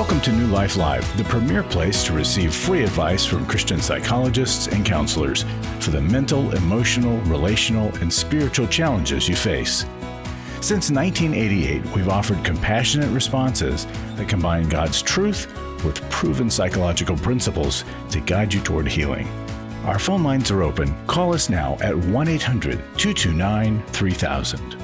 Welcome to New Life Live, the premier place to receive free advice from Christian psychologists and counselors for the mental, emotional, relational, and spiritual challenges you face. Since 1988, we've offered compassionate responses that combine God's truth with proven psychological principles to guide you toward healing. Our phone lines are open. Call us now at 1-800-229-3000.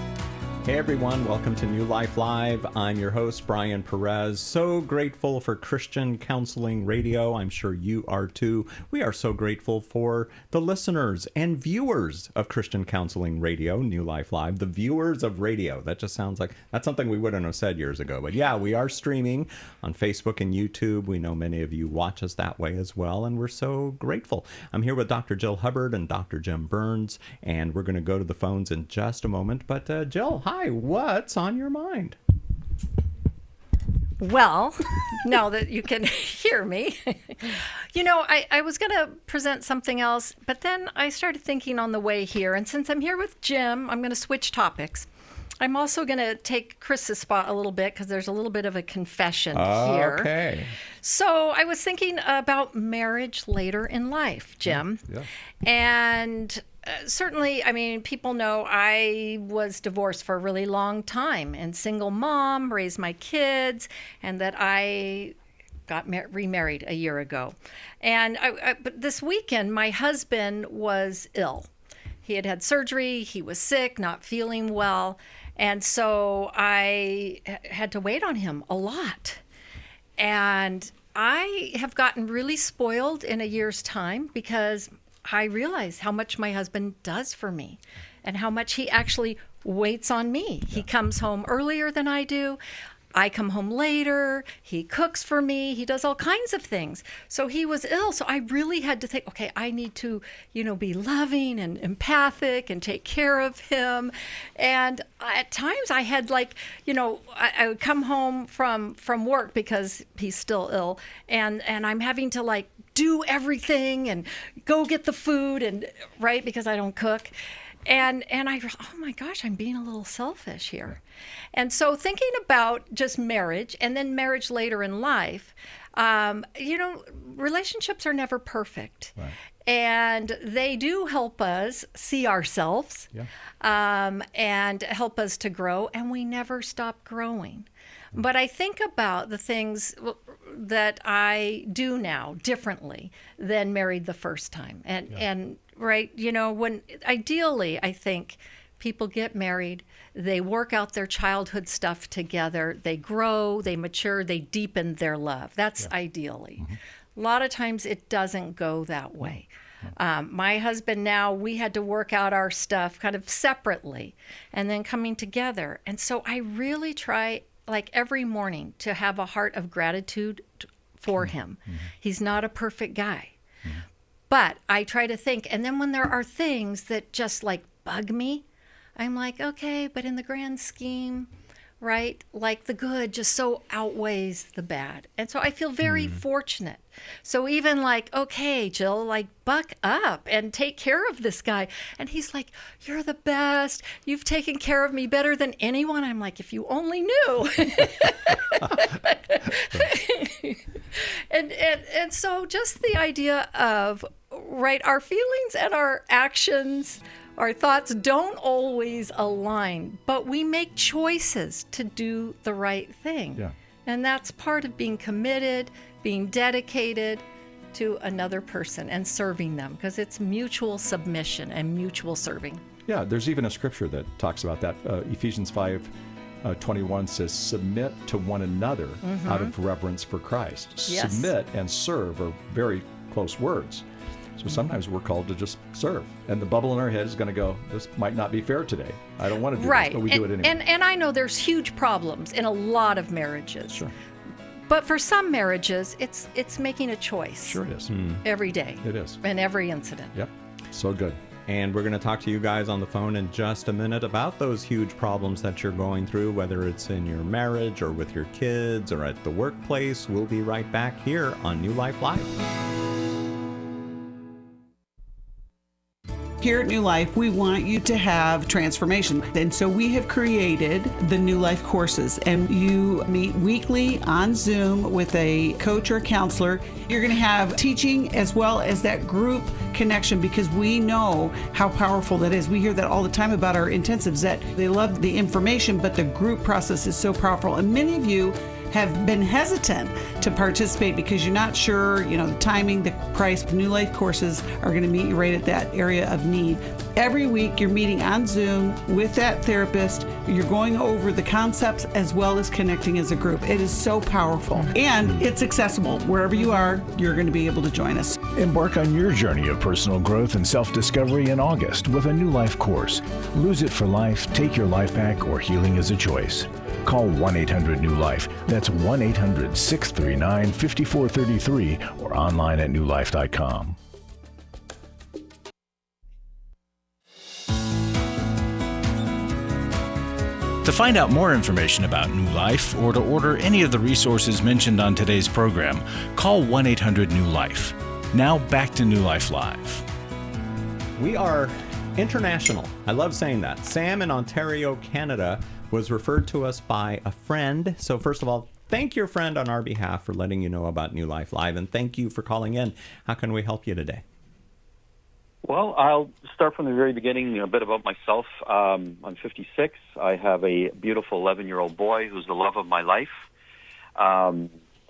Hey everyone, welcome to New Life Live. I'm your host, Brian Perez. So grateful for Christian Counseling Radio. I'm sure you are too. We are so grateful for the listeners and viewers of Christian Counseling Radio, New Life Live, the viewers of radio. That just sounds like, that's something we wouldn't have said years ago. But yeah, we are streaming on Facebook and YouTube. We know many of you watch us that way as well, and we're so grateful. I'm here with Dr. Jill Hubbard and Dr. Jim Burns, and we're going to go to the phones in just a moment. But Jill, hi, what's on your mind? Well, now that you can hear me, I was going to present something else, but then I started thinking on the way here, and since I'm here with Jim, I'm going to switch topics. I'm also going to take Chris's spot a little bit because there's a little bit of a confession here. Okay. So I was thinking about marriage later in life, Jim. Yeah. And certainly, I mean, people know I was divorced for a really long time and single mom, raised my kids, and that I got remarried a year ago. And but this weekend, my husband was ill. He had had surgery. He was sick, not feeling well. And so I had to wait on him a lot. And I have gotten really spoiled in a year's time because I realize how much my husband does for me and how much he actually waits on me. Yeah. He comes home earlier than I do. I come home later. He cooks for me. He does all kinds of things. So he was ill. So I really had to think, okay, I need to, be loving and empathic and take care of him. And at times I had I would come home from work because he's still ill. And I'm having to do everything and go get the food right, because I don't cook. And I, oh my gosh, I'm being a little selfish here. And so thinking about just marriage and then marriage later in life, relationships are never perfect. Right. And they do help us see ourselves, and help us to grow, and we never stop growing. But I think about the things that I do now differently than married the first time. And right, when ideally I think people get married, they work out their childhood stuff together, they grow, they mature, they deepen their love. That's ideally. Mm-hmm. A lot of times it doesn't go that way. My husband now, we had to work out our stuff kind of separately and then coming together. And so I really try every morning to have a heart of gratitude for him. Mm-hmm. He's not a perfect guy. Mm-hmm. But I try to think, and then when there are things that just bug me, I'm like, okay, but in the grand scheme, right? The good just so outweighs the bad. And so I feel very fortunate. So even okay, Jill, buck up and take care of this guy. And he's like, you're the best. You've taken care of me better than anyone. I'm like, if you only knew. And so just the idea of, right, our feelings and our actions, our thoughts don't always align, but we make choices to do the right thing. Yeah. And that's part of being committed, being dedicated to another person and serving them, because it's mutual submission and mutual serving. Yeah, there's even a scripture that talks about that. Ephesians 5:21 says, submit to one another out of reverence for Christ. Yes. Submit and serve are very close words. So sometimes we're called to just serve. And the bubble in our head is going to go, this might not be fair today. I don't want to do this, but we do it anyway. And I know there's huge problems in a lot of marriages. Sure. But for some marriages, it's making a choice. Sure it is. Every day. It is. In every incident. Yep. So good. And we're going to talk to you guys on the phone in just a minute about those huge problems that you're going through, whether it's in your marriage or with your kids or at the workplace. We'll be right back here on New Life Live. Here at New Life, we want you to have transformation. And so we have created the New Life courses, and you meet weekly on Zoom with a coach or a counselor. You're going to have teaching as well as that group connection, because we know how powerful that is. We hear that all the time about our intensives, that they love the information, but the group process is so powerful. And many of you have been hesitant to participate because you're not sure, the timing, the price. New Life courses are going to meet you right at that area of need. Every week you're meeting on Zoom with that therapist. You're going over the concepts as well as connecting as a group. It is so powerful, and it's accessible. Wherever you are, you're going to be able to join us. Embark on your journey of personal growth and self-discovery in August with a New Life course. Lose it for life, take your life back, or healing is a choice. Call 1-800-NEW-LIFE. That's 1-800-639-5433 or online at newlife.com. To find out more information about New Life or to order any of the resources mentioned on today's program, call 1-800-NEW-LIFE. Now back to New Life Live. We are international. I love saying that. Sam in Ontario, Canada, was referred to us by a friend. So first of all, thank your friend on our behalf for letting you know about New Life Live, and thank you for calling in. How can we help you today? Well, I'll start from the very beginning, a bit about myself. I'm 56. I have a beautiful 11-year-old boy who's the love of my life.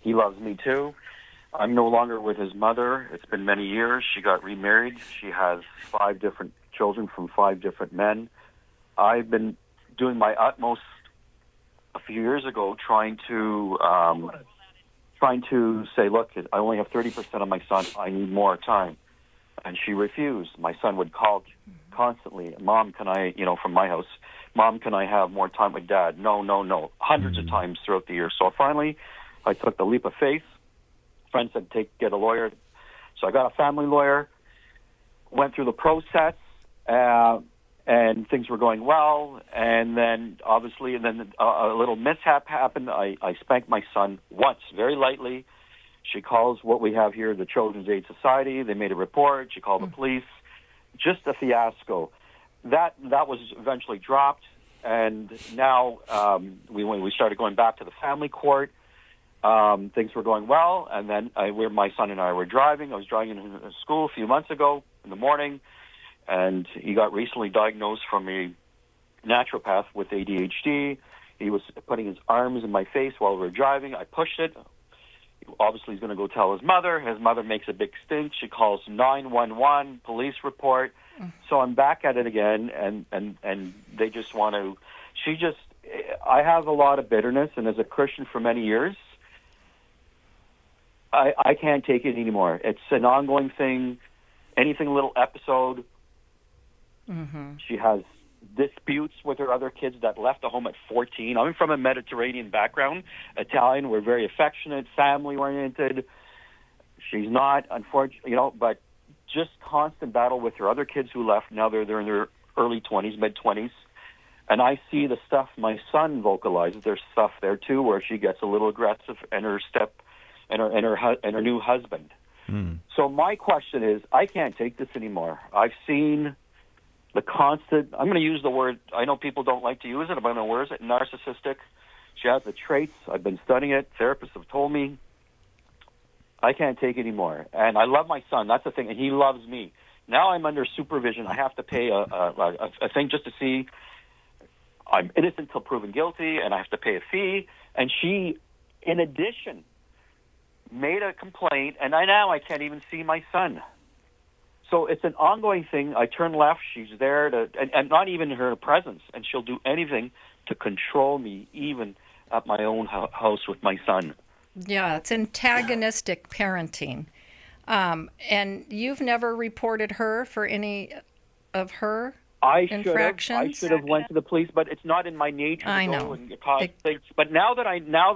He loves me too. I'm no longer with his mother. It's been many years. She got remarried. She has 5 different children from 5 different men. I've been doing my utmost a few years ago trying to say, look, I only have 30% of my son. I need more time. And she refused. My son would call constantly, Mom, can I, from my house, Mom, can I have more time with Dad? No. Hundreds of times throughout the year. So finally, I took the leap of faith. Friend said, get a lawyer. So I got a family lawyer, went through the process, and things were going well. And then, obviously, a little mishap happened. I spanked my son once, very lightly. She calls what we have here the Children's Aid Society. They made a report. She called the police. Just a fiasco. That was eventually dropped, and now we started going back to the family court. Things were going well, and then my son and I were driving. I was driving to school a few months ago in the morning, and he got recently diagnosed from a naturopath with ADHD. He was putting his arms in my face while we were driving. I pushed it. Obviously, he's going to go tell his mother. His mother makes a big stink. She calls 911, police report. So I'm back at it again, and they just want to. I have a lot of bitterness, and as a Christian for many years, I can't take it anymore. It's an ongoing thing. Anything a little episode. She has disputes with her other kids that left the home at 14. I'm from a Mediterranean background, Italian. We're very affectionate, family-oriented. She's not, unfortunately, but just constant battle with her other kids who left. Now they're in their early 20s, mid-20s. And I see the stuff my son vocalizes. There's stuff there, too, where she gets a little aggressive and her her new husband. So my question is, I can't take this anymore. I've seen the constant, I'm going to use the word, I know people don't like to use it, but I'm going to use it, narcissistic. She has the traits. I've been studying it. Therapists have told me. I can't take it anymore. And I love my son. That's the thing. And he loves me. Now I'm under supervision. I have to pay a thing just to see I'm innocent until proven guilty, and I have to pay a fee. And she, in addition, made a complaint, and now I can't even see my son. So it's an ongoing thing. I turn left, she's there, and not even in her presence, and she'll do anything to control me, even at my own house with my son. Yeah, it's antagonistic parenting. And you've never reported her for any of her infractions? I should have went to the police, but it's not in my nature to go and cause things. But now that I know,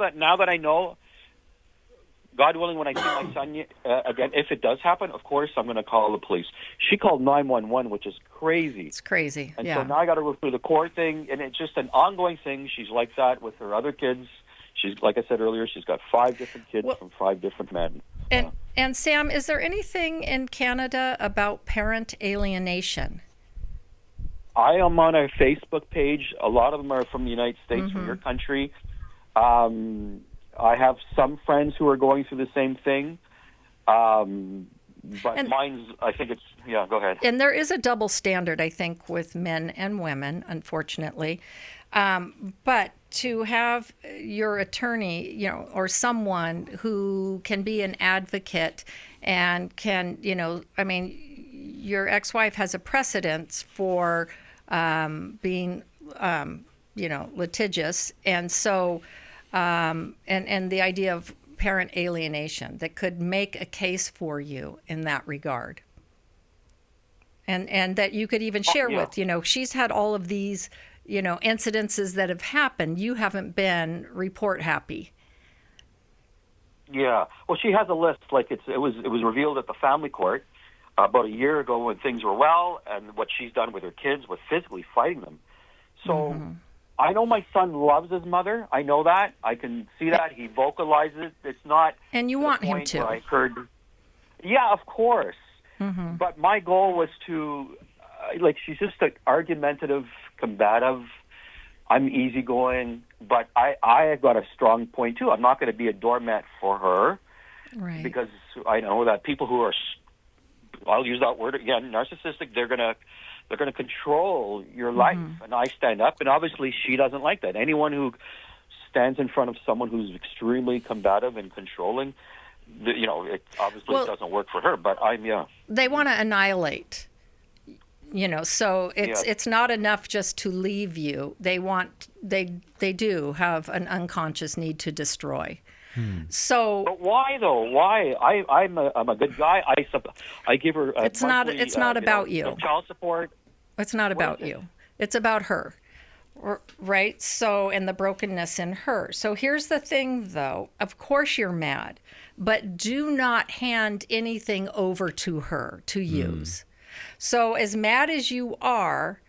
God willing, when I see my son again, if it does happen, of course, I'm going to call the police. She called 911, which is crazy. It's crazy, and so now I got to go through the court thing, and it's just an ongoing thing. She's like that with her other kids. She's, like I said earlier, she's got 5 different kids from 5 different men. And Sam, is there anything in Canada about parent alienation? I am on a Facebook page. A lot of them are from the United States, from your country. I have some friends who are going through the same thing. But mine's, I think it's, go ahead. And there is a double standard, I think, with men and women, unfortunately. But to have your attorney, or someone who can be an advocate and can, your ex-wife has a precedence for being, litigious. And so, and the idea of parent alienation that could make a case for you in that regard. And that you could even share with, she's had all of these, incidences that have happened. You haven't been report happy. Yeah. Well, she has a list. Like it was revealed at the family court about a year ago when things were well, and what she's done with her kids with physically fighting them. So I know my son loves his mother. I know that. I can see that. He vocalizes it. It's not. And you want him to. I heard. Yeah, of course. But my goal was to, she's just argumentative, combative. I'm easygoing, but I got a strong point too. I'm not going to be a doormat for her, right? Because I know that people who are, I'll use that word again, narcissistic. They're gonna control your life, and I stand up. And obviously, she doesn't like that. Anyone who stands in front of someone who's extremely combative and controlling, it obviously doesn't work for her. But they want to annihilate. So it's not enough just to leave you. They do have an unconscious need to destroy. So, but why though? Why? I'm a good guy. I give her. It's not about you. Child support. It's not about you. It's about her, right? So, and the brokenness in her. So here's the thing, though. Of course you're mad, but do not hand anything over to her to use. So as mad as you are,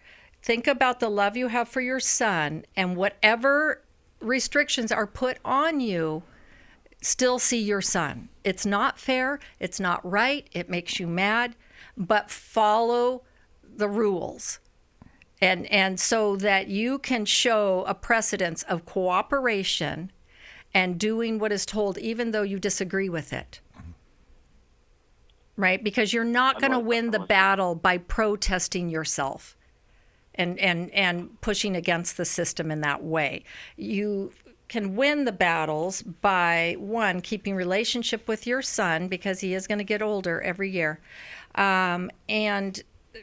think about the love you have for your son, and whatever restrictions are put on you, still see your son. It's not fair. It's not right. It makes you mad, but follow the rules. And so that you can show a precedence of cooperation and doing what is told, even though you disagree with it. Right? Because you're not going to win the battle by protesting yourself and pushing against the system in that way. You can win the battles by, one, keeping relationship with your son, because he is going to get older every year. And,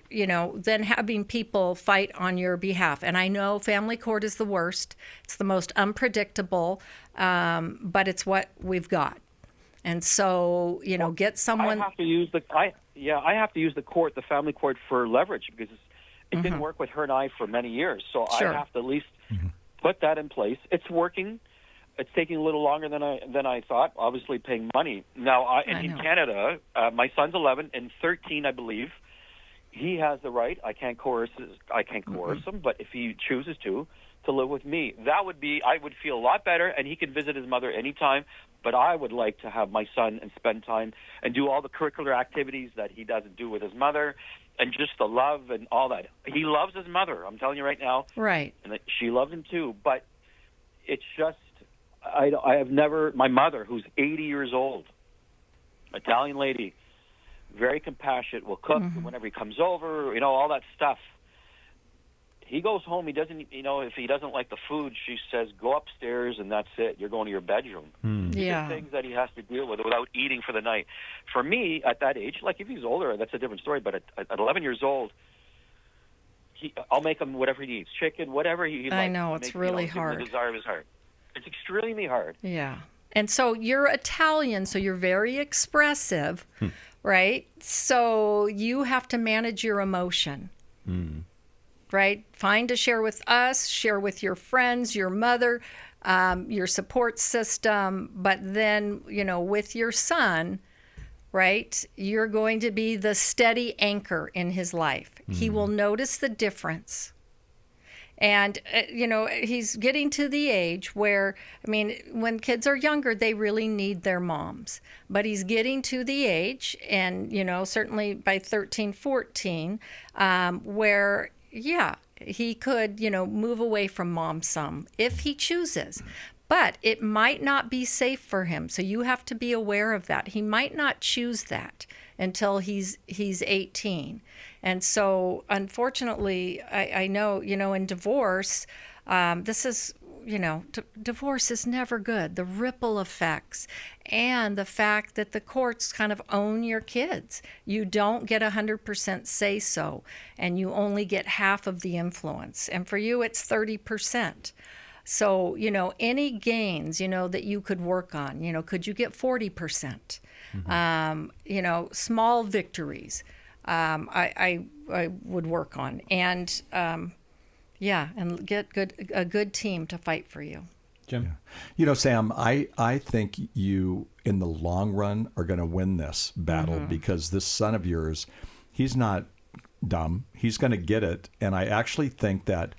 then having people fight on your behalf. And I know family court is the worst. It's the most unpredictable, but it's what we've got. And so, get someone. I have to use the court, the family court, for leverage, because it didn't work with her and I for many years. So Sure. I have to at least put that in place. It's working. It's taking a little longer than I thought. Obviously, paying money now. In Canada, my son's 11 and 13, I believe. He has the right. I can't coerce him, but if he chooses to live with me, I would feel a lot better, and he can visit his mother anytime. But I would like to have my son and spend time and do all the curricular activities that he doesn't do with his mother, and just the love and all that. He loves his mother. I'm telling you right now. Right. And that she loves him too. But it's just, I have never, my mother, who's 80 years old, Italian lady, very compassionate, will cook whenever he comes over, all that stuff. He goes home, he doesn't, if he doesn't like the food, she says, go upstairs and that's it. You're going to your bedroom. Yeah. Things that he has to deal with without eating for the night. For me, at that age, like if he's older, that's a different story, but at 11 years old, I'll make him whatever he eats, chicken, whatever he likes. I know, it's really hard. The desire of his heart. It's extremely hard. Yeah. And so you're Italian, so you're very expressive, right? So you have to manage your emotion. Right? Fine to share with us, share with your friends, your mother, your support system. But then, with your son, right, you're going to be the steady anchor in his life. He will notice the difference. And, he's getting to the age where, when kids are younger, they really need their moms. But he's getting to the age, and, certainly by 13, 14, where, he could, move away from mom some if he chooses. But it might not be safe for him. So you have to be aware of that. He might not choose that until he's 18. And so, unfortunately, I know, in divorce, this is, divorce is never good. The ripple effects and the fact that the courts kind of own your kids. You don't get 100% say so, and you only get half of the influence. And for you, it's 30%. So, any gains, that you could work on, could you get 40%? Small victories. I would work on, and and get a good team to fight for you. Jim? Sam, I think you, in the long run, are going to win this battle because this son of yours, he's not dumb. He's going to get it. And I actually think that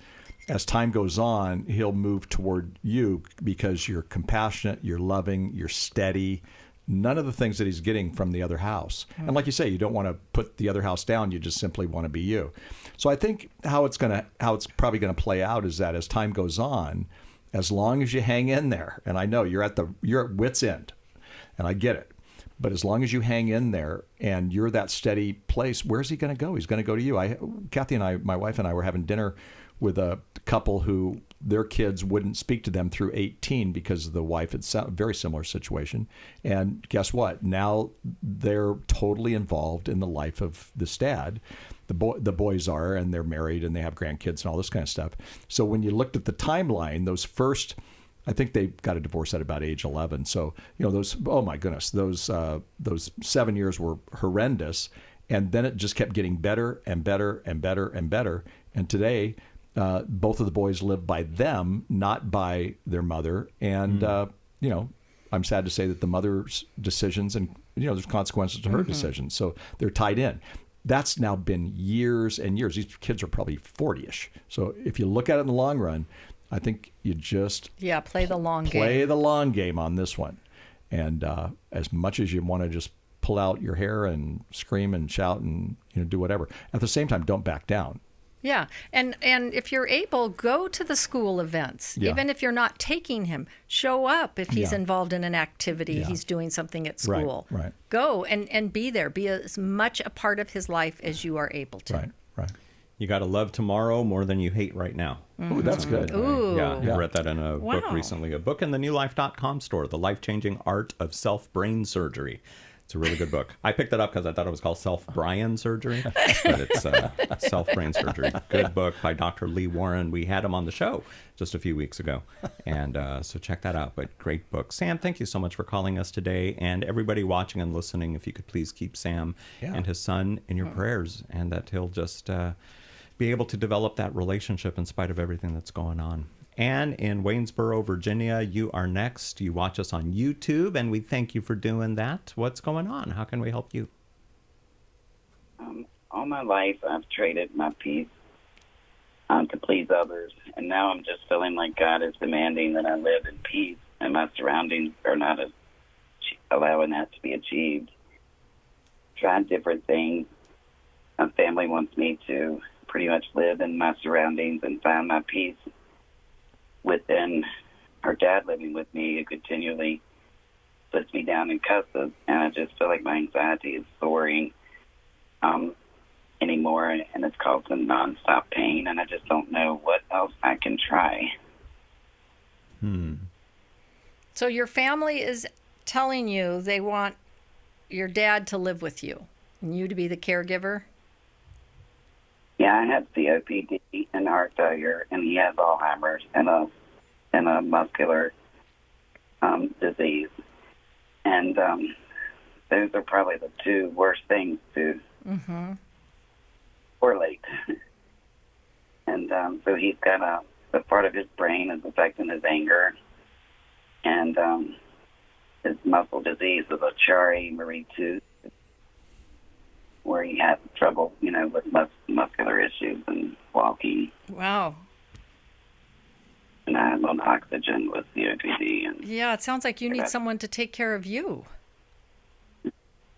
as time goes on, he'll move toward you because you're compassionate, you're loving, you're steady. None of the things that he's getting from the other house. And like you say, you don't want to put the other house down. You just simply want to be you. So I think how it's probably going to play out is that as time goes on, as long as you hang in there, and I know you're at wit's end, and I get it, but as long as you hang in there and you're that steady place, where's he going to go? He's going to go to you. Kathy and I, my wife and I, were having dinner with a couple who their kids wouldn't speak to them through 18 because the wife had a very similar situation. And guess what? Now they're totally involved in the life of this dad. The boys are, and they're married and they have grandkids and all this kind of stuff. So when you looked at the timeline, those first, I think they got a divorce at about age 11. So, those, oh my goodness, those 7 years were horrendous. And then it just kept getting better and better and better and better. And today, both of the boys live by them, not by their mother. And, I'm sad to say that the mother's decisions and, there's consequences to her decisions. So they're tied in. That's now been years and years. These kids are probably 40-ish. So if you look at it in the long run, I think you just play the long game. Play the long game on this one. And as much as you want to just pull out your hair and scream and shout and do whatever, at the same time, don't back down. Yeah. And if you're able, go to the school events. Yeah. Even if you're not taking him, show up if he's involved in an activity, he's doing something at school. Right. Go and be there. Be as much a part of his life as you are able to. Right. You got to love tomorrow more than you hate right now. Ooh, that's good. Ooh. Yeah, I read that in a book recently. A book in the newlife.com store, The Life-Changing Art of Self-Brain Surgery. It's a really good book. I picked it up because I thought it was called Self-Brian Surgery, but it's Self-Brain Surgery. Good book by Dr. Lee Warren. We had him on the show just a few weeks ago, and so check that out. But great book. Sam, thank you so much for calling us today. And everybody watching and listening, if you could please keep Sam and his son in your prayers, and that he'll just be able to develop that relationship in spite of everything that's going on. Anne in Waynesboro, Virginia, you are next. You watch us on YouTube, and we thank you for doing that. What's going on? How can we help you? All my life, I've traded my peace to please others, and now I'm just feeling like God is demanding that I live in peace, and my surroundings are not allowing that to be achieved. Tried different things. My family wants me to pretty much live in my surroundings and find my peace within. Her dad living with me, who continually puts me down and cusses, and I just feel like my anxiety is soaring anymore, and it's causing nonstop pain, and I just don't know what else I can try. So your family is telling you they want your dad to live with you and you to be the caregiver? Yeah, I have COPD and heart failure, and he has Alzheimer's and a muscular disease. And those are probably the two worst things to correlate. And so he's got the part of his brain is affecting his anger, and his muscle disease is a Chiari-Marie tooth, where he has trouble, with muscular issues and walking. Wow. depend on oxygen with COPD. And Yeah, it sounds like you need someone to take care of you.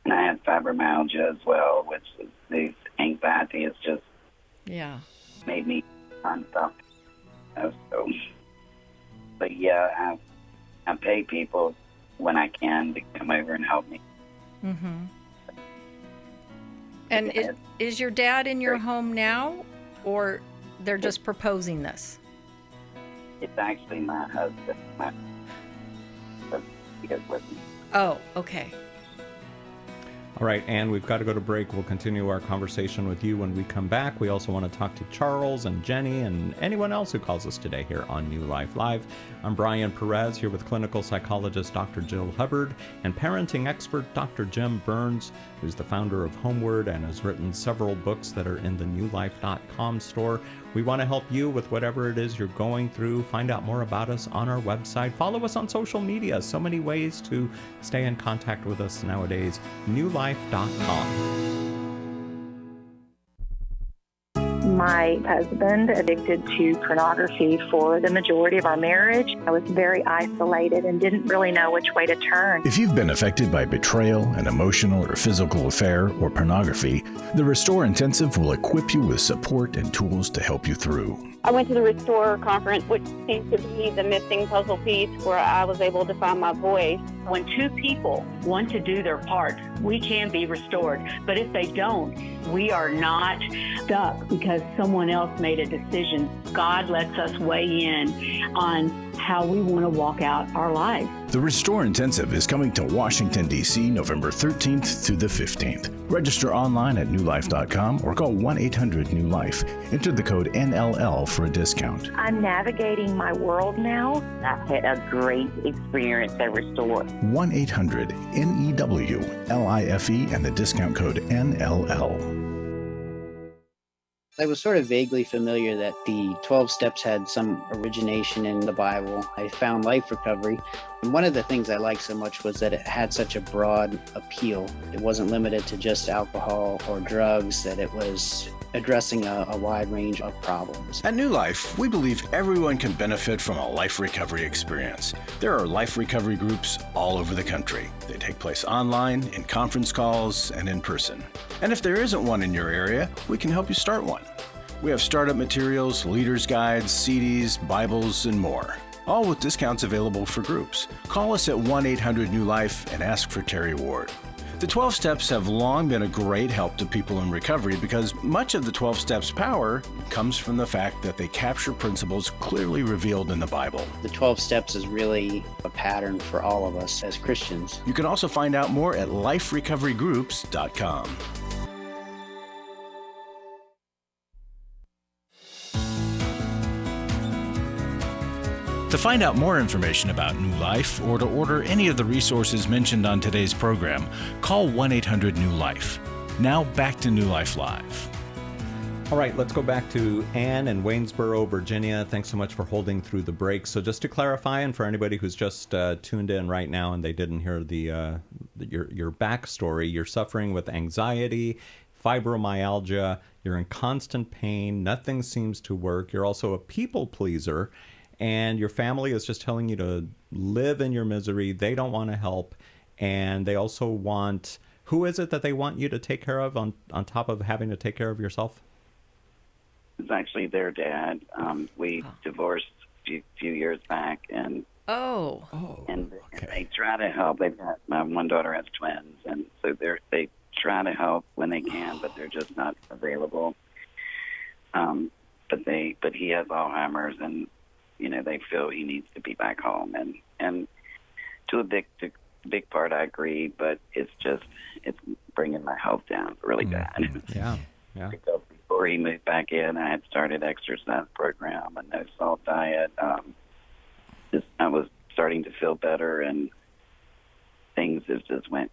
And I had fibromyalgia as well, which is the anxiety has just made me unstuck. So, but yeah, I pay people when I can to come over and help me. Mm-hmm. And is your dad in your home now, or they're just proposing this? It's actually my husband. He is with me. Oh, okay. All right, Ann, we've got to go to break. We'll continue our conversation with you when we come back. We also want to talk to Charles and Jenny and anyone else who calls us today here on New Life Live. I'm Brian Perez, here with clinical psychologist Dr. Jill Hubbard and parenting expert Dr. Jim Burns, who's the founder of Homeward and has written several books that are in the newlife.com store. We want to help you with whatever it is you're going through. Find out more about us on our website. Follow us on social media. So many ways to stay in contact with us nowadays. newlife.com. My husband addicted to pornography for the majority of our marriage. I was very isolated and didn't really know which way to turn. If you've been affected by betrayal, an emotional or physical affair, or pornography, the Restore Intensive will equip you with support and tools to help you through. I went to the Restore conference, which seems to be the missing puzzle piece where I was able to find my voice. When two people want to do their part, we can be restored. But if they don't, we are not stuck because someone else made a decision. God lets us weigh in on how we want to walk out our lives. The Restore Intensive is coming to Washington, D.C. November 13th through the 15th. Register online at newlife.com or call 1-800-NEW-LIFE. Enter the code NLL for a discount. I'm navigating my world now. I've had a great experience at Restore. 1-800-NEWLIFE and the discount code NLL. I was sort of vaguely familiar that the 12 steps had some origination in the Bible. I found Life Recovery. And one of the things I liked so much was that it had such a broad appeal. It wasn't limited to just alcohol or drugs, that it was addressing a wide range of problems. At New Life, we believe everyone can benefit from a life recovery experience. There are life recovery groups all over the country. They take place online, in conference calls, and in person. And if there isn't one in your area, we can help you start one. We have startup materials, leaders' guides, CDs, Bibles, and more. All with discounts available for groups. Call us at 1-800-NEW-LIFE and ask for Terry Ward. The 12 Steps have long been a great help to people in recovery because much of the 12 Steps' power comes from the fact that they capture principles clearly revealed in the Bible. The 12 Steps is really a pattern for all of us as Christians. You can also find out more at liferecoverygroups.com. To find out more information about New Life or to order any of the resources mentioned on today's program, call 1-800-NEW-LIFE. Now back to New Life Live. All right, let's go back to Ann in Waynesboro, Virginia. Thanks so much for holding through the break. So just to clarify, and for anybody who's just tuned in right now and they didn't hear your backstory, you're suffering with anxiety, fibromyalgia, you're in constant pain, nothing seems to work. You're also a people pleaser, and your family is just telling you to live in your misery. They don't want to help, and they also want... Who is it that they want you to take care of on top of having to take care of yourself? It's actually their dad. We divorced a few years back, and they try to help. They've got, my one daughter has twins, and so they try to help when they can, but they're just not available. But he has Alzheimer's, and they feel he needs to be back home, and to a big part I agree, but it's bringing my health down really bad. Yeah. Because before he moved back in, I had started exercise program, a no salt diet. I was starting to feel better, and things have just went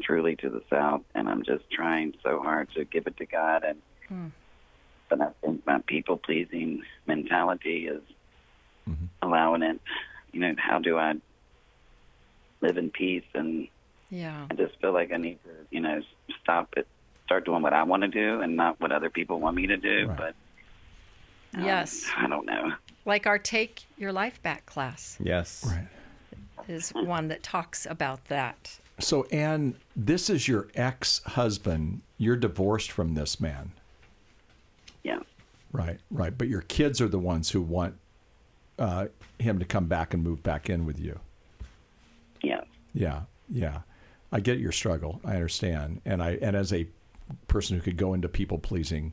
truly to the south, and I'm just trying so hard to give it to God, but I think my people pleasing mentality is allowing it. How do I live in peace? And I just feel like I need to, start doing what I want to do and not what other people want me to do. Right. Yes. I don't know. Like our Take Your Life Back class. Yes. Right. Is one that talks about that. So, Anne, this is your ex-husband. You're divorced from this man. Yeah. Right. But your kids are the ones who want him to come back and move back in with you. Yeah. Yeah. I get your struggle. I understand. And as a person who could go into people pleasing,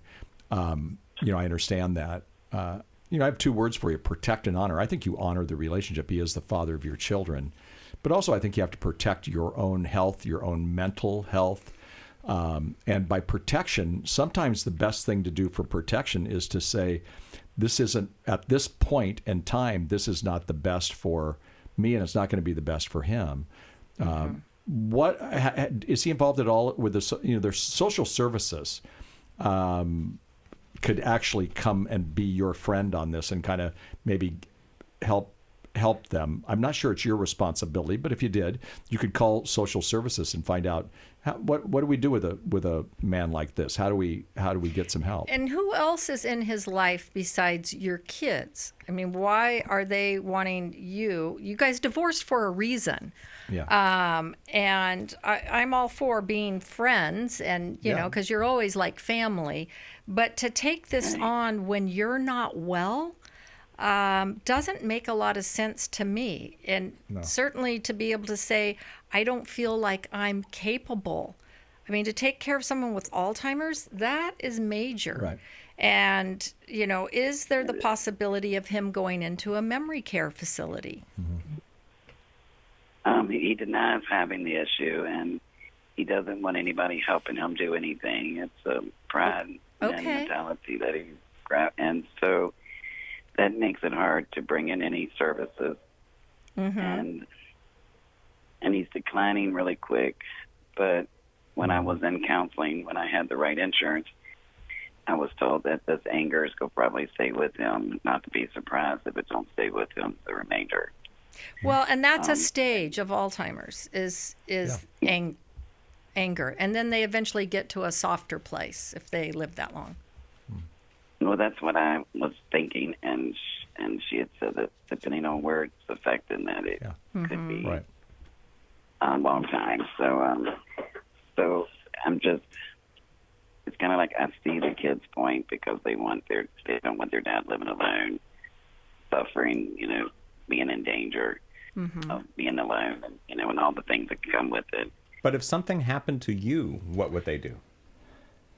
I understand that. I have two words for you: protect and honor. I think you honor the relationship. He is the father of your children. But also I think you have to protect your own health, your own mental health. And by protection, sometimes the best thing to do for protection is to say, this isn't, at this point in time, this is not the best for me, and it's not going to be the best for him. What is he involved at all with the? There's social services could actually come and be your friend on this and kind of maybe help them. I'm not sure it's your responsibility, but if you did, you could call social services and find out what do we do with a man like this? How do we get some help? And who else is in his life besides your kids? I mean, why are they wanting you? You guys divorced for a reason. Yeah. And I'm all for being friends, and you know, because you're always like family. But to take this on when you're not well doesn't make a lot of sense to me. And certainly to be able to say, I don't feel like I'm capable. I mean, to take care of someone with Alzheimer's, that is major. Right. And, is there the possibility of him going into a memory care facility? He denies having the issue, and he doesn't want anybody helping him do anything. It's a pride and mentality that he's grabbed. And so that makes it hard to bring in any services. And he's declining really quick. But when I was in counseling, when I had the right insurance, I was told that this anger is going to probably stay with him, not to be surprised if it don't stay with him the remainder. Well, and that's a stage of Alzheimer's is anger. And then they eventually get to a softer place if they live that long. Well, that's what I was thinking, and she had said that depending on where it's affected, that it could be a long time. So I'm just, it's kind of like I see the kids' point because they don't want their dad living alone, suffering, being in danger of being alone, and and all the things that come with it. But if something happened to you, what would they do?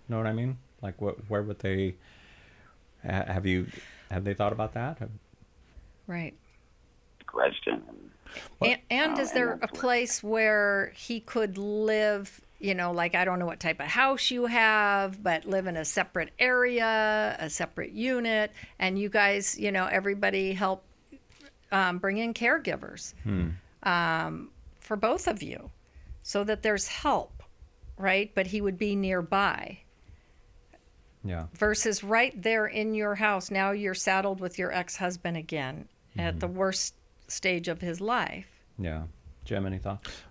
Know what I mean? Like, where would they? Have they thought about that? Right. Question. And is there a place where he could live, like, I don't know what type of house you have, but live in a separate area, a separate unit, and you guys, everybody help bring in caregivers for both of you so that there's help, right? But he would be nearby. Yeah. Versus right there in your house. Now you're saddled with your ex-husband again at the worst stage of his life. Yeah. Jim, any thoughts?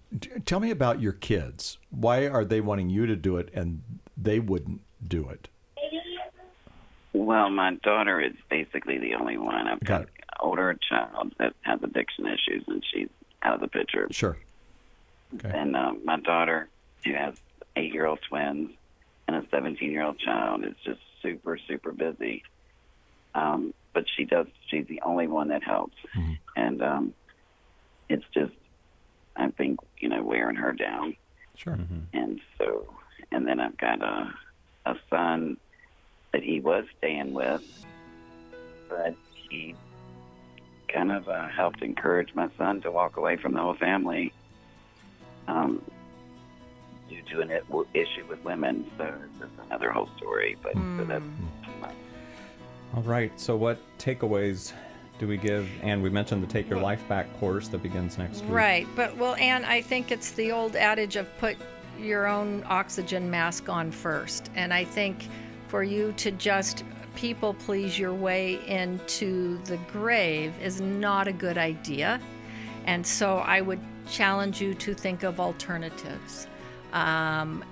Tell me about your kids. Why are they wanting you to do it and they wouldn't do it? Well, my daughter is basically the only one. I've got an older child that has addiction issues, and she's out of the picture. Sure. Okay. And my daughter, who has 8-year-old twins and a 17-year-old child, is just super, super busy. But she's the only one that helps. And it's just, I think, wearing her down. Sure. And so, and then I've got a son that he was staying with, but he kind of helped encourage my son to walk away from the whole family due to an issue with women. So it's another whole story. But so that's all right. So what takeaways do we give? And we mentioned the Take Your Life Back course that begins next week. Right. But, Anne, I think it's the old adage of put your own oxygen mask on first. And I think for you to just people please your way into the grave is not a good idea. And so I would challenge you to think of alternatives. And,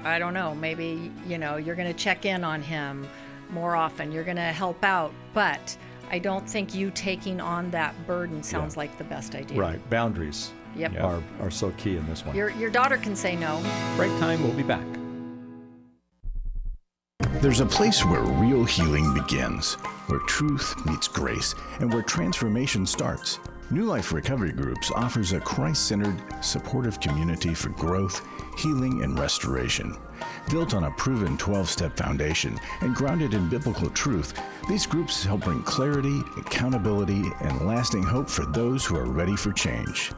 I don't know, maybe, you're going to check in on him more often. You're going to help out, but I don't think you taking on that burden sounds like the best idea. Right. Boundaries are so key in this one. Your daughter can say no. Break time, we'll be back. There's a place where real healing begins, where truth meets grace, and where transformation starts. New Life Recovery Groups offers a Christ-centered, supportive community for growth, healing, and restoration. Built on a proven 12-step foundation and grounded in biblical truth, these groups help bring clarity, accountability, and lasting hope for those who are ready for change.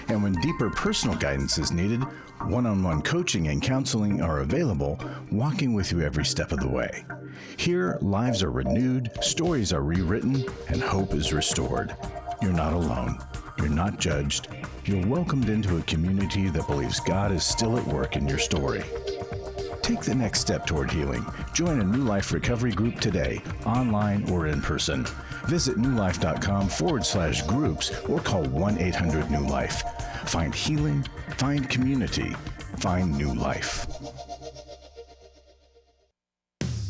And when deeper personal guidance is needed, one-on-one coaching and counseling are available, walking with you every step of the way. Here, lives are renewed, stories are rewritten, and hope is restored. You're not alone. You're not judged. You're welcomed into a community that believes God is still at work in your story. Take the next step toward healing. Join a New Life Recovery Group today, online or in person. Visit newlife.com/groups or call 1-800-NEW-LIFE. Find healing, find community, find new life.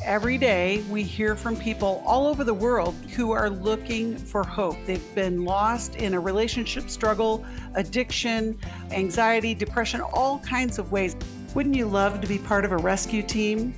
Every day, we hear from people all over the world who are looking for hope. They've been lost in a relationship struggle, addiction, anxiety, depression, all kinds of ways. Wouldn't you love to be part of a rescue team?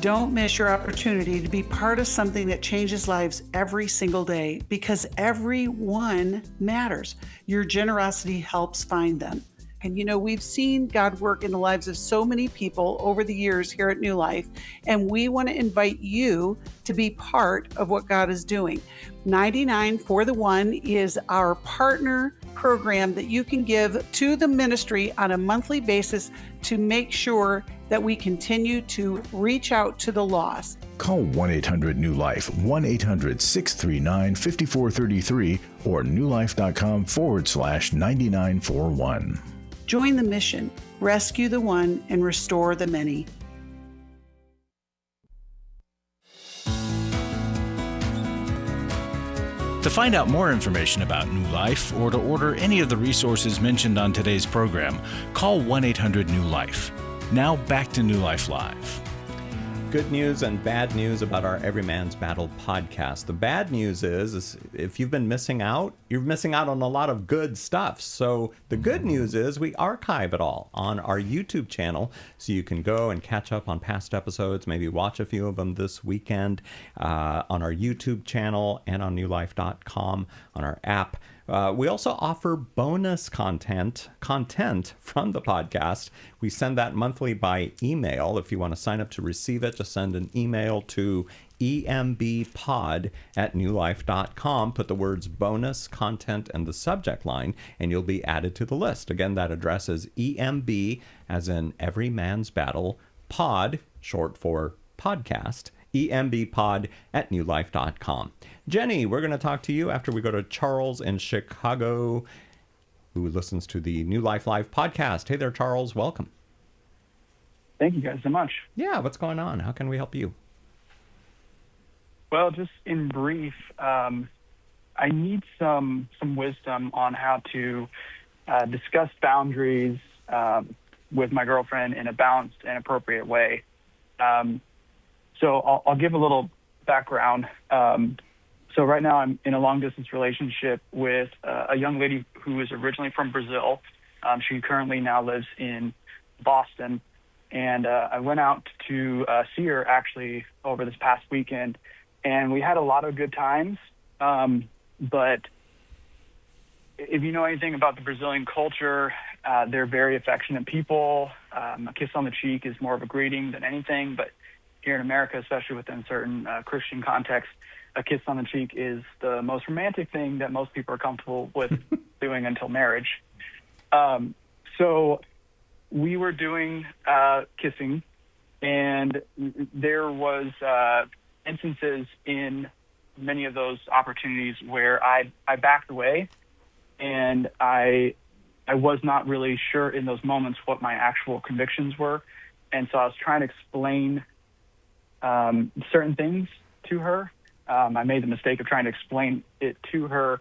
Don't miss your opportunity to be part of something that changes lives every single day, because everyone matters. Your generosity helps find them. And we've seen God work in the lives of so many people over the years here at New Life, and we want to invite you to be part of what God is doing. 99 for the One is our partner program that you can give to the ministry on a monthly basis to make sure that we continue to reach out to the lost. Call 1-800-NEW-LIFE, 1-800-639-5433, or newlife.com/9941. Join the mission, rescue the one, and restore the many. To find out more information about New Life or to order any of the resources mentioned on today's program, call 1-800-NEW-LIFE. Now back to New Life Live. Good news and bad news about our Every Man's Battle podcast. The bad news is if you've been missing out, you're missing out on a lot of good stuff. So the good news is we archive it all on our YouTube channel, so you can go and catch up on past episodes, maybe watch a few of them this weekend on our YouTube channel and on newlife.com on our app. We also offer bonus content from the podcast. We send that monthly by email. If you want to sign up to receive it, just send an email to embpod@newlife.com. Put the words bonus content in the subject line, and you'll be added to the list. Again, that address is EMB, as in Every Man's Battle, pod, short for podcast, embpod@newlife.com. Jenny, we're going to talk to you after we go to Charles in Chicago, who listens to the New Life Live podcast. Hey there, Charles. Welcome. Thank you guys so much. Yeah, what's going on? How can we help you? Well, just in brief, I need some wisdom on how to discuss boundaries with my girlfriend in a balanced and appropriate way. So I'll give a little background. So right now I'm in a long-distance relationship with a young lady who is originally from Brazil. She currently now lives in Boston. And I went out to see her actually over this past weekend. And we had a lot of good times. But if you know anything about the Brazilian culture, they're very affectionate people. A kiss on the cheek is more of a greeting than anything. But here in America, especially within certain Christian contexts, a kiss on the cheek is the most romantic thing that most people are comfortable with doing until marriage. So we were doing kissing, and there was instances in many of those opportunities where I backed away, and I was not really sure in those moments what my actual convictions were. And so I was trying to explain certain things to her. I made the mistake of trying to explain it to her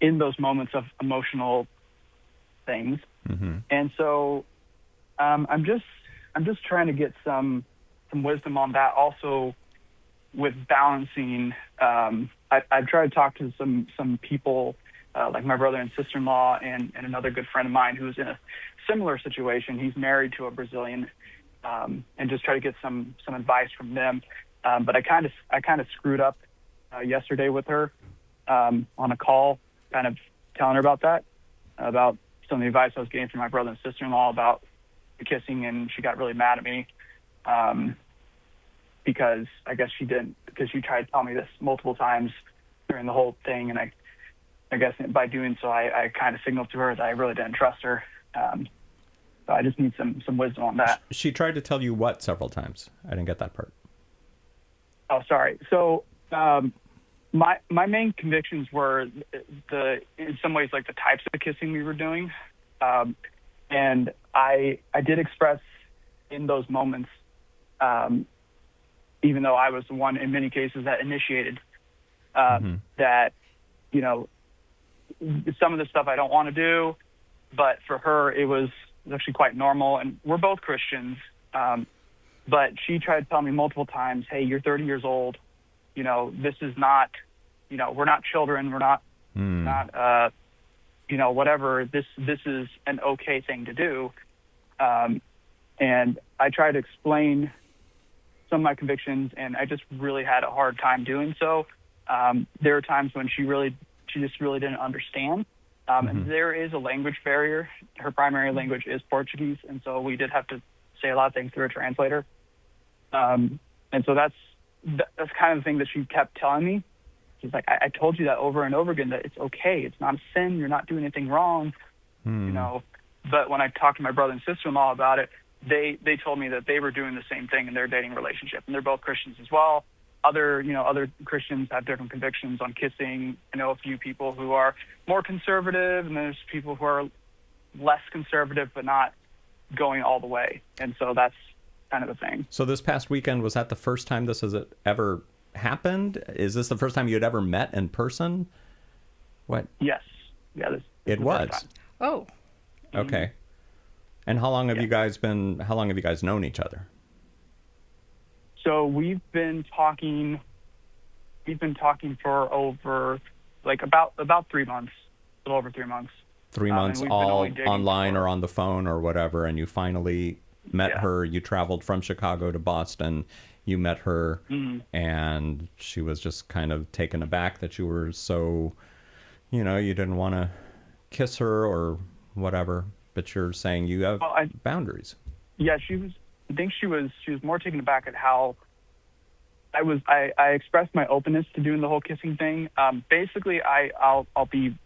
in those moments of emotional things. Mm-hmm. And so I'm just trying to get some wisdom on that. Also, balancing. I've tried to talk to some people, like my brother and sister-in-law and another good friend of mine who's in a similar situation. He's married to a Brazilian, and just try to get some advice from them. But I kind of screwed up yesterday with her on a call, kind of telling her about some of the advice I was getting from my brother and sister-in-law about the kissing, and she got really mad at me because I guess she tried to tell me this multiple times during the whole thing, and I guess by doing so, I kind of signaled to her that I really didn't trust her. So I just need some wisdom on that. She tried to tell you what several times? I didn't get that part. Oh, sorry. So my main convictions were in some ways like the types of kissing we were doing, and I did express in those moments, even though I was the one in many cases that initiated, that some of the stuff I don't want to do, but for her it was actually quite normal, and we're both Christians. But she tried to tell me multiple times, hey, you're 30 years old. This is not, we're not children. We're not, whatever. This is an okay thing to do. And I tried to explain some of my convictions, and I just really had a hard time doing so. There were times when she just really didn't understand. And there is a language barrier. Her primary language is Portuguese, and so we did have to say a lot of things through a translator. And so that's kind of the thing that she kept telling me. She's like, I told you that over and over again, that it's okay. It's not a sin. You're not doing anything wrong. But when I talked to my brother and sister-in-law about it, they told me that they were doing the same thing in their dating relationship, and they're both Christians as well. Other Christians have different convictions on kissing. I know a few people who are more conservative, and there's people who are less conservative, but not going all the way. And so that's kind of the thing. So this past weekend, was that the first time this has ever happened? Is this the first time you had ever met in person? What? Yes. Yeah. It was. Oh. Okay. And how long have you guys known each other? So we've been talking for over about 3 months, a little over 3 months. 3 months, all online or on the phone or whatever, and you finally met her. You traveled from Chicago to Boston. You met her, and she was just kind of taken aback that you were so, you didn't want to kiss her or whatever, but you're saying you have boundaries. Yeah, I think she was more taken aback at how I expressed my openness to doing the whole kissing thing. Basically, I'll be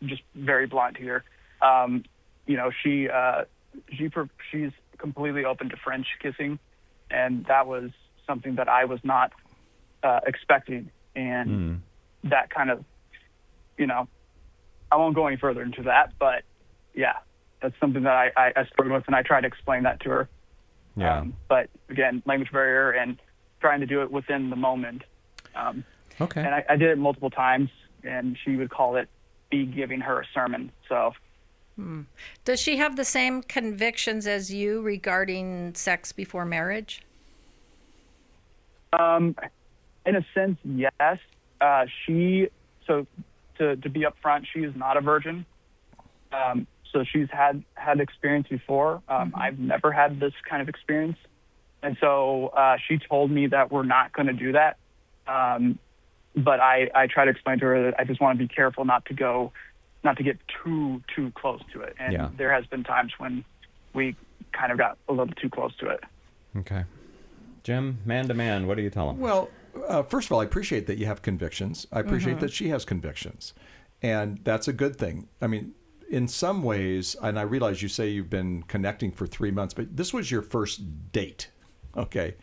just very blunt here. She's completely open to French kissing, and that was something that I was not expecting. And that kind of, I won't go any further into that, but yeah, that's something that I struggled with, and I tried to explain that to her. Yeah. But again, language barrier and trying to do it within the moment. Okay. And I did it multiple times, and she would call it me giving her a sermon. So. Does she have the same convictions as you regarding sex before marriage? In a sense, yes. To be upfront, she is not a virgin. So she's had experience before. I've never had this kind of experience. And so she told me that we're not going to do that. But I try to explain to her that I just want to be careful not to get too close to it. And there has been times when we kind of got a little too close to it. Okay. Jim, man to man, what do you tell him? Well, first of all, I appreciate that you have convictions. I appreciate that she has convictions. And that's a good thing. I mean, in some ways, and I realize you say you've been connecting for 3 months, but this was your first date. Okay.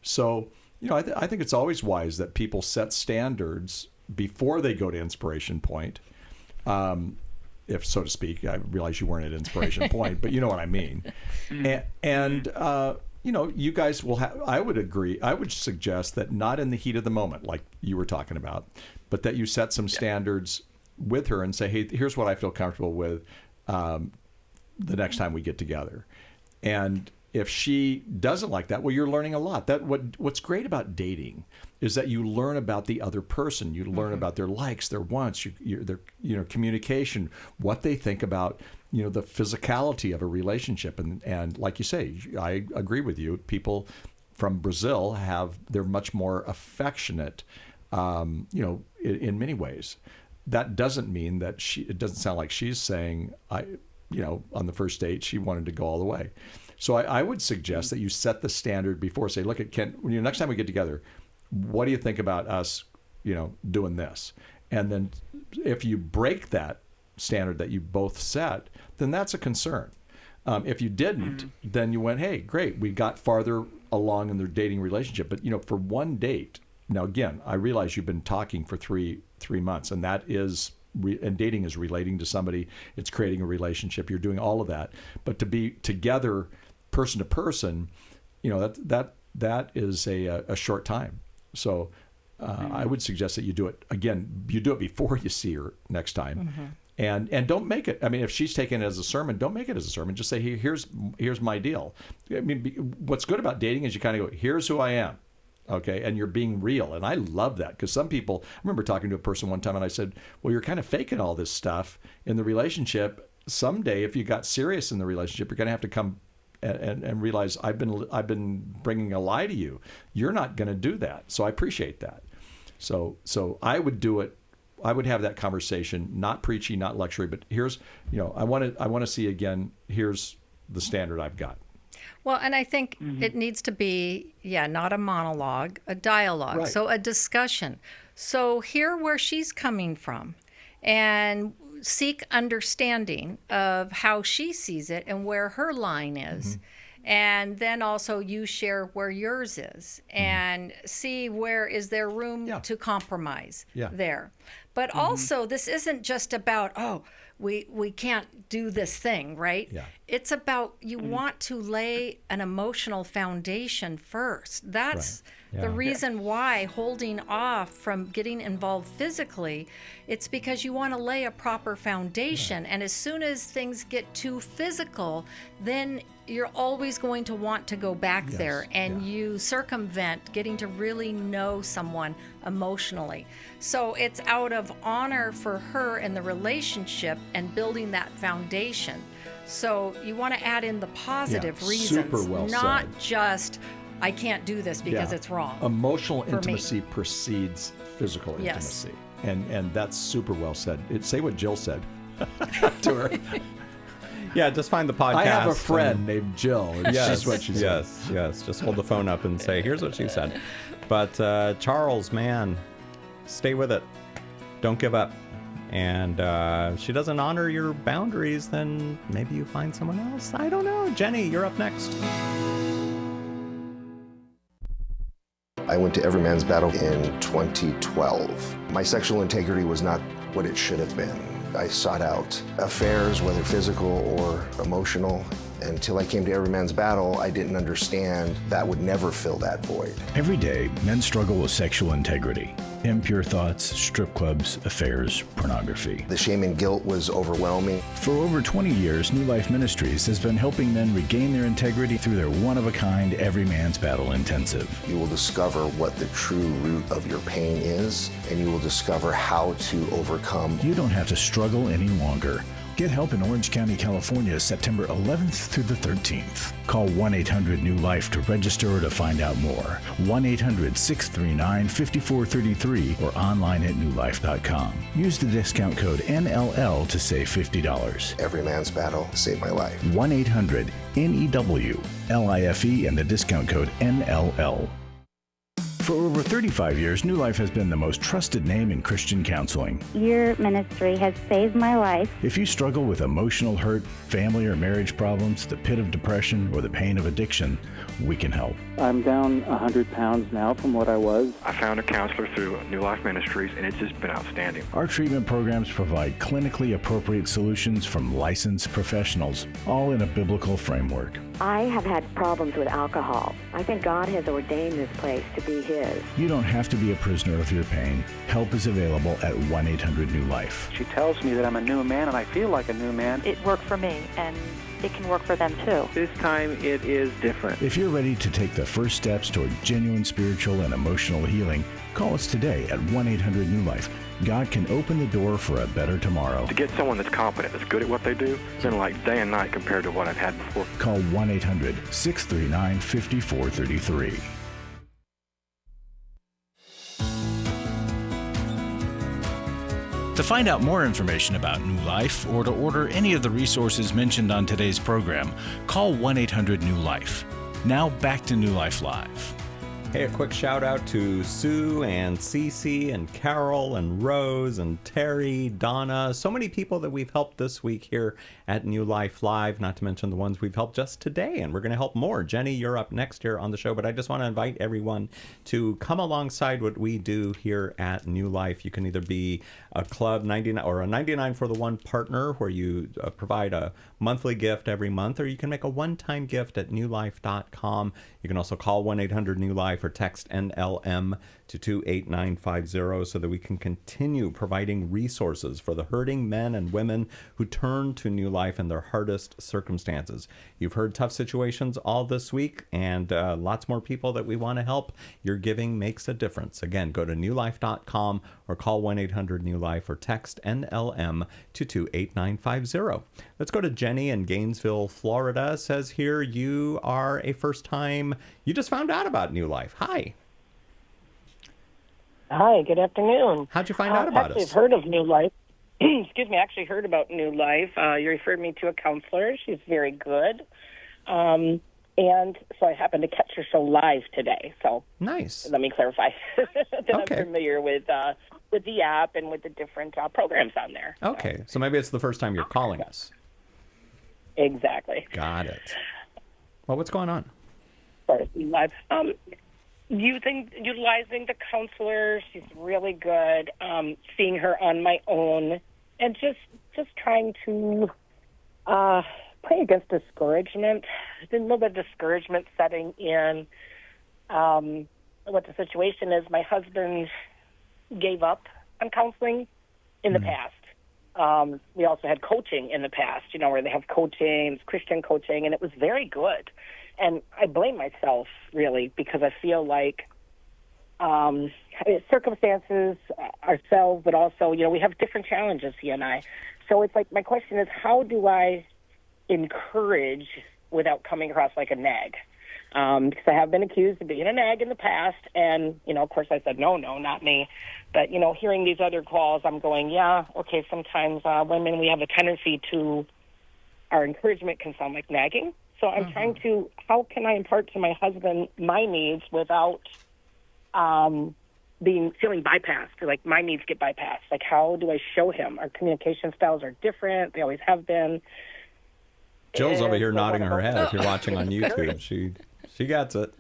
So, I think it's always wise that people set standards before they go to Inspiration Point. If so to speak, I realize you weren't at Inspiration Point, but you know what I mean. And you guys will have, I would agree, I would suggest that not in the heat of the moment, like you were talking about, but that you set some standards with her and say, hey, here's what I feel comfortable with the next time we get together. And if she doesn't like that, well, you're learning a lot. What's great about dating is that you learn about the other person. You learn about their likes, their wants, their communication, what they think about the physicality of a relationship. And like you say, I agree with you. People from Brazil they're much more affectionate, in many ways. That doesn't mean that it doesn't sound like she's saying, on the first date, she wanted to go all the way. So I would suggest that you set the standard before. Say, look, next time we get together, what do you think about us, doing this? And then if you break that standard that you both set, then that's a concern. If you didn't, then you went, hey, great, we got farther along in their dating relationship. But, for one date, now, again, I realize you've been talking for three months, and that is and dating is relating to somebody. It's creating a relationship. You're doing all of that. But to be together person to person, that is a short time. So I would suggest that you do it, again, before you see her next time. And don't make it, if she's taking it as a sermon, don't make it as a sermon. Just say, hey, here's my deal. What's good about dating is you kind of go, here's who I am. Okay, and you're being real. And I love that, because some people, I remember talking to a person one time and I said, well, you're kind of faking all this stuff in the relationship. Someday, if you got serious in the relationship, you're going to have to come and realize I've been bringing a lie to you. You're not going to do that. So I appreciate that. So I would do it. I would have that conversation, not preachy, not lectury, but here's, I want to see again, here's the standard I've got. Well, and I think it needs to be, not a monologue, a dialogue. Right. So a discussion. So hear where she's coming from and seek understanding of how she sees it and where her line is. And then also you share where yours is and see where is there room to compromise there. But also, this isn't just about, we can't do this thing, right? Yeah. It's about you want to lay an emotional foundation first. That's the reason why holding off from getting involved physically, it's because you want to lay a proper foundation. And as soon as things get too physical, then you're always going to want to go back there, and you circumvent getting to really know someone emotionally. So it's out of honor for her in the relationship and building that foundation. So you want to add in the positive reasons, super well not said. Just, I can't do this because it's wrong. Emotional intimacy precedes physical intimacy. And that's super well said. Say what Jill said to her. Yeah, just find the podcast. I have a friend named Jill. That's what she said. Yes. Just hold the phone up and say, here's what she said. But Charles, man, stay with it. Don't give up. And if she doesn't honor your boundaries, then maybe you find someone else. I don't know. Jenny, you're up next. I went to Every Man's Battle in 2012. My sexual integrity was not what it should have been. I sought out affairs, whether physical or emotional. Until I came to Every Man's Battle, I didn't understand that would never fill that void. Every day, men struggle with sexual integrity. Impure thoughts, strip clubs, affairs, pornography. The shame and guilt was overwhelming. For over 20 years, New Life Ministries has been helping men regain their integrity through their one-of-a-kind Every Man's Battle Intensive. You will discover what the true root of your pain is, and you will discover how to overcome. You don't have to struggle any longer. Get help in Orange County, California, September 11th through the 13th. Call 1-800-NEW-LIFE to register or to find out more. 1-800-639-5433 or online at newlife.com. Use the discount code NLL to save $50. Every Man's Battle saved my life. 1-800-NEW-LIFE and the discount code NLL. For over 35 years, New Life has been the most trusted name in Christian counseling. Your ministry has saved my life. If you struggle with emotional hurt, family or marriage problems, the pit of depression, or the pain of addiction, we can help. I'm down 100 pounds now from what I was. I found a counselor through New Life Ministries, and it's just been outstanding. Our treatment programs provide clinically appropriate solutions from licensed professionals, all in a biblical framework. I have had problems with alcohol. I think God has ordained this place to be His is. You don't have to be a prisoner of your pain. Help is available at 1-800-NEW-LIFE. She tells me that I'm a new man, and I feel like a new man. It worked for me, and it can work for them too. This time it is different. If you're ready to take the first steps toward genuine spiritual and emotional healing, call us today at 1-800-NEW-LIFE. God can open the door for a better tomorrow. To get someone that's competent, that's good at what they do, it's been like day and night compared to what I've had before. Call 1-800-639-5433. To find out more information about New Life or to order any of the resources mentioned on today's program, call 1-800-NEW-LIFE. Now back to New Life Live. Hey, a quick shout out to Sue and Cece and Carol and Rose and Terry, Donna, so many people that we've helped this week here at New Life Live, not to mention the ones we've helped just today, and we're going to help more. Jenny, you're up next here on the show, but I just want to invite everyone to come alongside what we do here at New Life. You can either be a Club 99 or a 99 for the One partner where you provide a monthly gift every month, or you can make a one-time gift at newlife.com. You can also call 1-800-NEW-LIFE or text NLM to 28950 so that we can continue providing resources for the hurting men and women who turn to New Life in their hardest circumstances. You've heard tough situations all this week, and lots more people that we want to help. Your giving makes a difference. Again, go to newlife.com or call 1-800-NEW-LIFE or text NLM to 28950. Let's go to Jenny in Gainesville, Florida. It says here you are a first-time, you just found out about New Life. Hi. Hi, good afternoon. How'd you find out about us? I've heard of New Life. Excuse me, I actually heard about New Life. You referred me to a counselor. She's very good. And so I happened to catch your show live today. So nice. Let me clarify that Okay. I'm familiar with the app and with the different programs on there. Okay, so maybe it's the first time you're calling us. Exactly. Got it. Well, what's going on? Sorry, Live. Utilizing the counselor, she's really good. Seeing her on my own, and just trying to pray against discouragement. There's a little bit of discouragement setting in. What the situation is, my husband gave up on counseling in the past. We also had coaching in the past, where they have coaching, Christian coaching, and it was very good. And I blame myself, really, because I feel like circumstances, ourselves, but also, we have different challenges, he and I. So it's like, my question is, how do I encourage without coming across like a nag? Because I have been accused of being a nag in the past, and, of course I said, no, not me. But, hearing these other calls, I'm going, yeah, okay, sometimes women, we have a tendency to, our encouragement can sound like nagging. So I'm trying to, how can I impart to my husband my needs without feeling bypassed, or like my needs get bypassed? Like, how do I show him? Our communication styles are different. They always have been. Jill's over here nodding her head. If you're watching on YouTube, she gets it.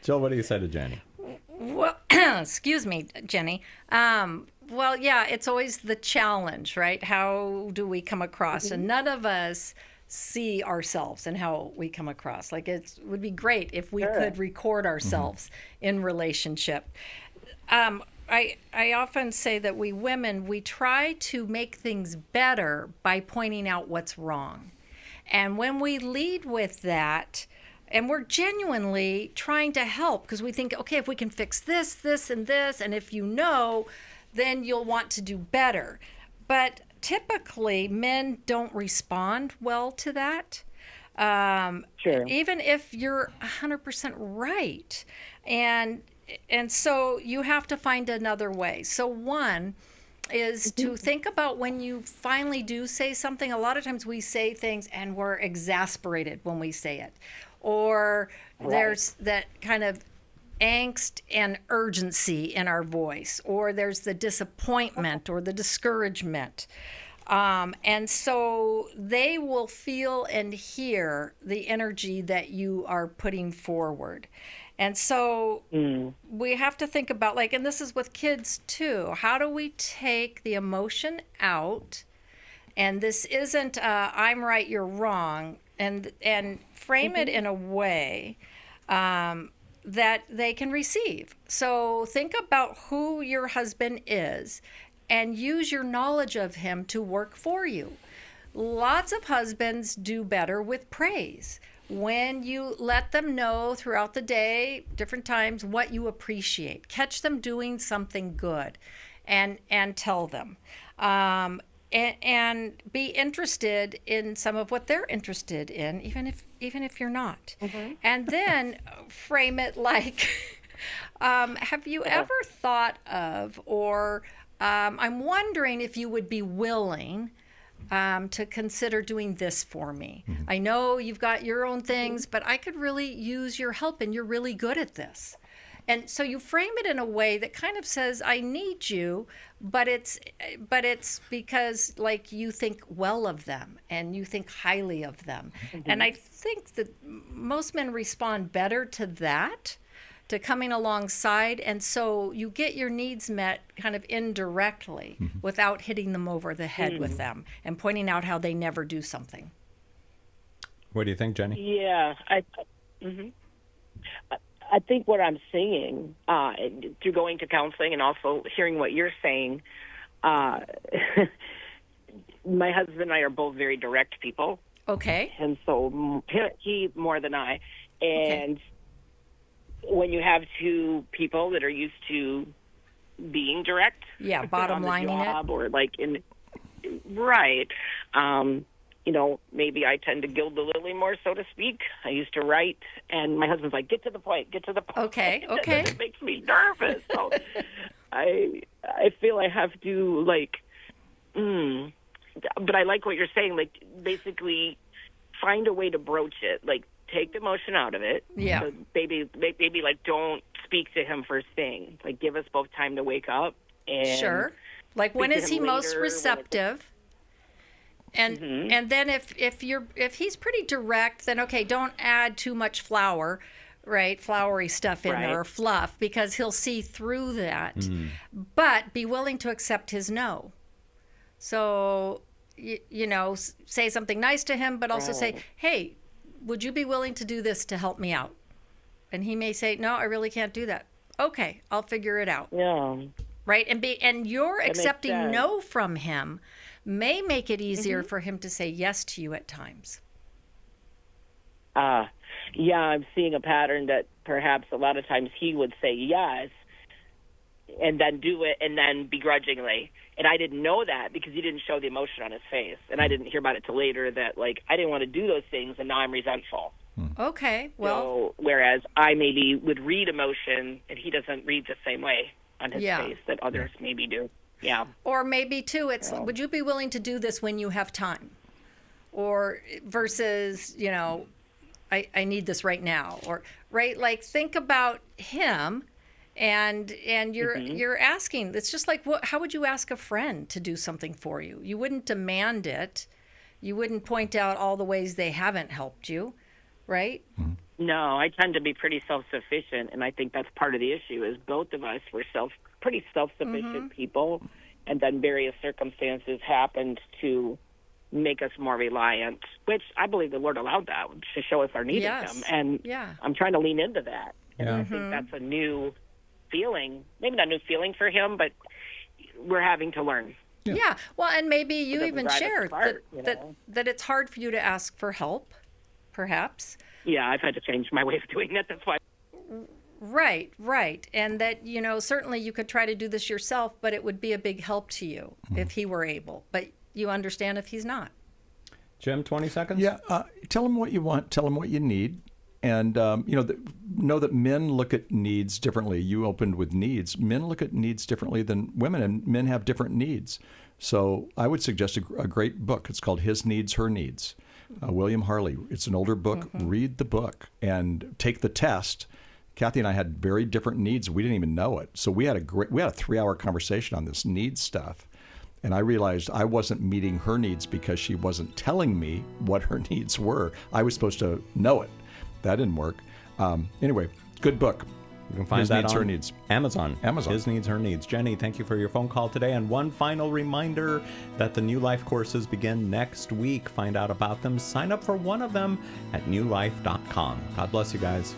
Jill, what do you say to Jenny? Well, excuse me, Jenny. Well, yeah, it's always the challenge, right? How do we come across? And none of us see ourselves and how we come across. Like, it would be great if we could record ourselves in relationship. I often say that we women, we try to make things better by pointing out what's wrong. And when we lead with that, and we're genuinely trying to help, because we think, okay, if we can fix this, this, and this, and if then you'll want to do better. But typically, men don't respond well to that. Sure. Even if you're 100% right. And so you have to find another way. So one is to think about when you finally do say something. A lot of times we say things and we're exasperated when we say it. Or there's that kind of angst and urgency in our voice, or there's the disappointment or the discouragement. And so they will feel and hear the energy that you are putting forward. And so we have to think about, like, and this is with kids too, how do we take the emotion out? And this isn't I'm right, you're wrong, and frame it in a way that they can receive. So think about who your husband is and use your knowledge of him to work for you. Lots of husbands do better with praise. When you let them know throughout the day, different times, what you appreciate. Catch them doing something good and tell them. And be interested in some of what they're interested in, even if you're not. Mm-hmm. And then frame it like, have you ever thought of, or I'm wondering if you would be willing to consider doing this for me. Mm-hmm. I know you've got your own things, but I could really use your help, and you're really good at this. And so you frame it in a way that kind of says, I need you, but it's because like you think well of them and you think highly of them. Mm-hmm. And I think that most men respond better to that, to coming alongside. And so you get your needs met kind of indirectly without hitting them over the head with them and pointing out how they never do something. What do you think, Jenny? Yeah, I think what I'm seeing through going to counseling and also hearing what you're saying, my husband and I are both very direct people. Okay. And so he more than I. And when you have two people that are used to being direct, bottom lining it, or like maybe I tend to gild the lily more, so to speak. I used to write, and my husband's like, get to the point. Okay. It makes me nervous. So I feel I have to, but I like what you're saying, like, basically find a way to broach it, like, take the emotion out of it. Yeah. So maybe like, don't speak to him first thing. Like, give us both time to wake up. And sure. Like, when is he most receptive? And then if he's pretty direct, then okay, don't add too much flowery stuff in there, or fluff, because he'll see through that. But be willing to accept his no. So say something nice to him, but also say, hey, would you be willing to do this to help me out? And he may say, no, I really can't do that. Okay, I'll figure it out. Yeah. Right? And your accepting no from him may make it easier for him to say yes to you at times. I'm seeing a pattern that perhaps a lot of times he would say yes and then do it, and then begrudgingly. And I didn't know that because he didn't show the emotion on his face. And I didn't hear about it till later that, like, I didn't want to do those things, and now I'm resentful. Okay, well. So, whereas I maybe would read emotion, and he doesn't read the same way on his face that others maybe do. Yeah. Or maybe, too, it's, would you be willing to do this when you have time? Or versus, I need this right now. Or, right, like, think about him. And you're asking. It's just like, how would you ask a friend to do something for you? You wouldn't demand it. You wouldn't point out all the ways they haven't helped you, right? No, I tend to be pretty self-sufficient, and I think that's part of the issue. Is both of us were pretty self-sufficient people, and then various circumstances happened to make us more reliant, which I believe the Lord allowed that to show us our need of Him, and I'm trying to lean into that. And I think that's a new feeling, maybe not a new feeling for him, but we're having to learn. Yeah. Well, and maybe you even shared that it's hard for you to ask for help, perhaps. Yeah, I've had to change my way of doing that. That's why. Right. And that, certainly you could try to do this yourself, but it would be a big help to you if he were able. But you understand if he's not. Jim, 20 seconds? Yeah. Tell him what you want. Tell him what you need. And, know that men look at needs differently. You opened with needs. Men look at needs differently than women, and men have different needs. So I would suggest a great book. It's called His Needs, Her Needs. William Harley. It's an older book. Read the book and take the test. Kathy and I had very different needs. We didn't even know it. So we had a 3-hour conversation on this needs stuff. And I realized I wasn't meeting her needs because she wasn't telling me what her needs were. I was supposed to know it. That didn't work. Anyway, good book. You can find His that Needs, on Her Needs. Amazon. His Needs, Her Needs. Jenny, thank you for your phone call today. And one final reminder that the New Life courses begin next week. Find out about them. Sign up for one of them at newlife.com. God bless you guys.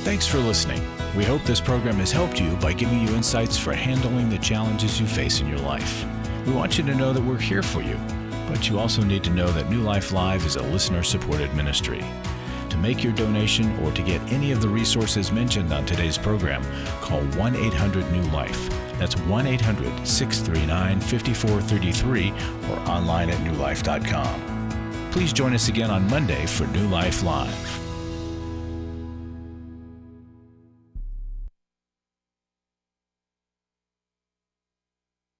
Thanks for listening. We hope this program has helped you by giving you insights for handling the challenges you face in your life. We want you to know that we're here for you, but you also need to know that New Life Live is a listener-supported ministry. To make your donation or to get any of the resources mentioned on today's program, call 1-800-NEW-LIFE. That's 1-800-639-5433 or online at newlife.com. Please join us again on Monday for New Life Live.